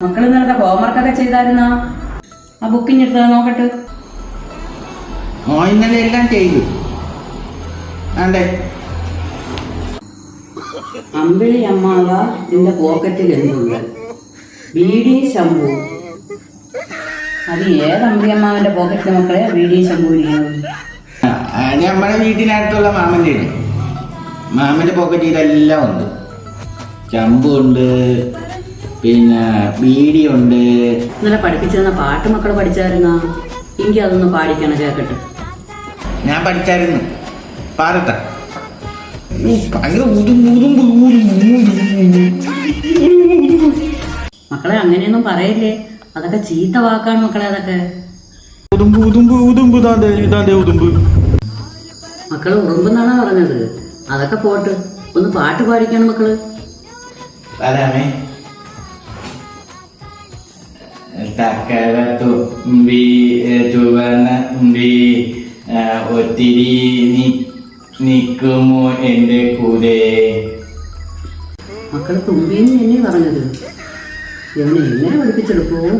മക്കൾ ഇന്നലത്തെ ഹോംവർക്കൊക്കെ ചെയ്തായിരുന്നോ? ആ ബുക്കിന് എടുത്തത് നോക്കട്ടെ. ഇന്നലെ എല്ലാം ചെയ്തു. ആണ്ടേ അമ്പിളി അമ്മാവ നിന്റെ പോക്കറ്റിൽ എന്തുണ്ട്? ബീഡി ശംഭു. അത് ഏത് അമ്പിളി അമ്മാവന്റെ പോക്കറ്റിലെ മക്കളെ ബീഡി ശംഭു ഇരിക്കുന്നത്? നമ്മുടെ വീട്ടിനടുത്തുള്ള മാമന്റെ പോക്കറ്റിൽ എല്ലാം ഉണ്ട്. ചമ്പു ഉണ്ട്, പിന്നെ ബീഡി ഉണ്ട്. ഇന്നലെ പഠിപ്പിച്ചിരുന്ന പാട്ട് മക്കൾ പഠിച്ചായിരുന്നോ? എങ്കിൽ അതൊന്ന് പാടിക്കണ കേക്കട്ടെ. ഞാൻ പഠിച്ചായിരുന്നു. പാടട്ട. മക്കളെ അങ്ങനെയൊന്നും പറയല്ലേ, അതൊക്കെ ചീത്ത വാക്കാണ് മക്കളെ. അതൊക്കെ മക്കള് ഉറുമ്പെന്നാണോ പറഞ്ഞത്? അതൊക്കെ പോട്ട്, ഒന്ന് പാട്ട് പാടിക്കണം മക്കള്. തക്കര തുമ്പി ചുവന്ന തുമ്പി ഒത്തിരി നിക്കുമോ എന്റെ കൂടെ. മക്കള് തുമ്പിന്ന് തന്നെ പറഞ്ഞത്. ഇവനെ എങ്ങനെ പഠിപ്പിച്ചെടുക്കുമോ?